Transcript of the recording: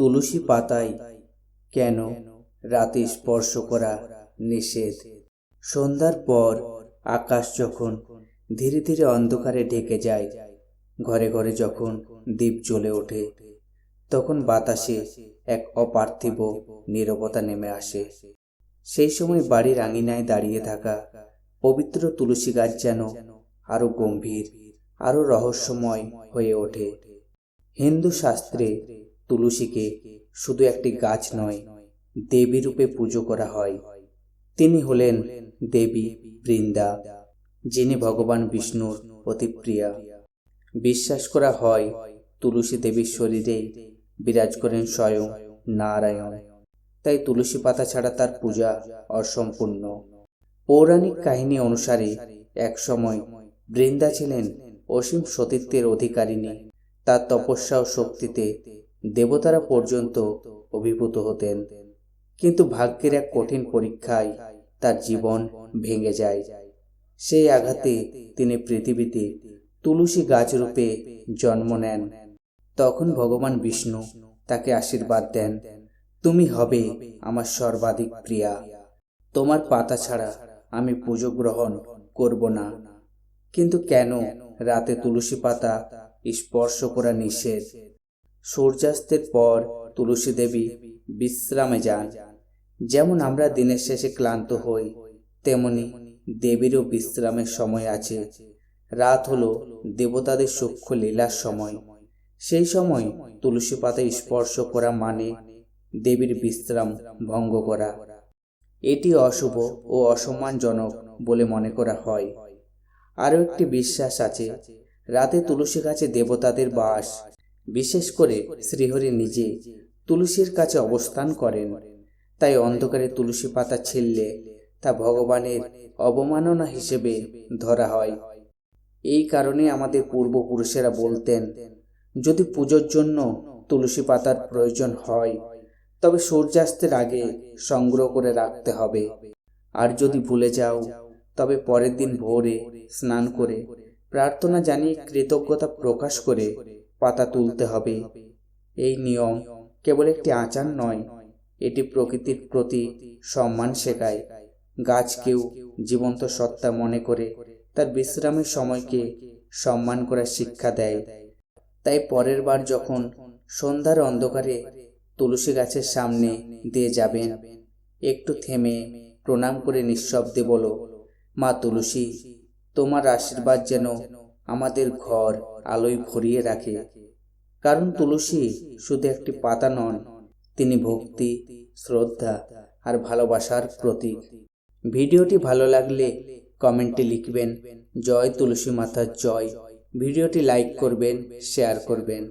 তুলসী পাতায় কেন রাতে স্পর্শ করা নিষেধ? সন্ধ্যার পর আকাশ যখন ধীরে ধীরে অন্ধকারে ঢেকে যায়, ঘরে ঘরে যখন দীপ জ্বলে ওঠে, তখন বাতাসে এক অপার্থিব নীরবতা নেমে আসে। সেই সময় বাড়ির আঙিনায় দাঁড়িয়ে থাকা পবিত্র তুলসী গাছ যেন আরো গম্ভীর, আরো রহস্যময় হয়ে ওঠে। হিন্দু শাস্ত্রে তুলসীকে শুধু একটি গাছ নয়, দেবী রূপে পুজো করা হয়। তিনি হলেন দেবী বৃন্দা, যিনি ভগবান বিষ্ণুর অতি প্রিয়া। বিশ্বাস করা হয় তুলসী দেবীর শরীরে বিরাজ করেন স্বয়ং নারায়ণ। তাই তুলসী পাতা ছাড়া তার পূজা অসম্পূর্ণ। পৌরাণিক কাহিনী অনুসারে এক সময় বৃন্দা ছিলেন অসীম সতীত্বের অধিকারিণী। তার তপস্যা ও শক্তিতে দেবতারা পর্যন্ত অভিভূত হতেন। কিন্তু ভাগ্যের এক কঠিন পরীক্ষায় তার জীবন ভেঙে যায়। সেই আঘাতে তিনি পৃথিবীতে তুলসী গাছ রূপে জন্ম নেন। তখন ভগবান বিষ্ণু তাকে আশীর্বাদ দেন, তুমি হবে আমার সর্বাধিক প্রিয়া, তোমার পাতা ছাড়া আমি পুজো গ্রহণ করব না। কিন্তু কেন রাতে তুলসী পাতা স্পর্শ করা নিষেধ? সূর্যাস্তের পর তুলসী দেবী বিশ্রামে যান। যেমন আমরা দিনের শেষে ক্লান্ত হই, তেমনি দেবীরও বিশ্রামের সময় আছে। রাত হলো দেবতাদের সূক্ষ্ম লীলার সময়। সেই সময় তুলসী পাতা স্পর্শ করা মানে দেবীর বিশ্রাম ভঙ্গ করা। এটি অশুভ ও অসম্মানজনক বলে মনে করা হয়। আরও একটি বিশ্বাস আছে, রাতে তুলসী গাছে দেবতাদের বাস। বিশেষ করে শ্রীহরি নিজে তুলসীর কাছে অবস্থান করেন। তাই অন্ধকারে তুলসী পাতা ছিঁড়লে তা ভগবানের অবমাননা হিসেবে ধরা হয়। এই কারণে আমাদের পূর্বপুরুষেরা বলতেন, যদি পুজোর জন্য তুলসী পাতার প্রয়োজন হয় তবে সূর্যাস্তের আগে সংগ্রহ করে রাখতে হবে। আর যদি ভুলে যাও তবে পরের দিন ভোরে স্নান করে প্রার্থনা জানিয়ে কৃতজ্ঞতা প্রকাশ করে পাতা তুলতে হবে। এই নিয়ম কেবল একটি আচার নয়, এটি প্রকৃতির প্রতি সম্মান শেখায়। গাছকেও জীবন্ত সত্তা মনে করে তার বিশ্রামের সময়কে সম্মান করার শিক্ষা দেয়। তাই পরের বার যখন সন্ধ্যার অন্ধকারে তুলসী গাছের সামনে দিয়ে যাবেন, একটু থেমে প্রণাম করে নিঃশব্দে বলো, মা তুলসী, তোমার আশীর্বাদ যেন আমাদের ঘর আলোয় ভরিয়ে রাখে। কারণ তুলসী শুধু একটি পাতা নন, তিনি ভক্তি, শ্রদ্ধা আর ভালোবাসার প্রতীক। ভিডিওটি ভালো লাগলে কমেন্টে লিখবেন জয় তুলসী মাতার জয়। ভিডিওটি লাইক করবেন, শেয়ার করবেন।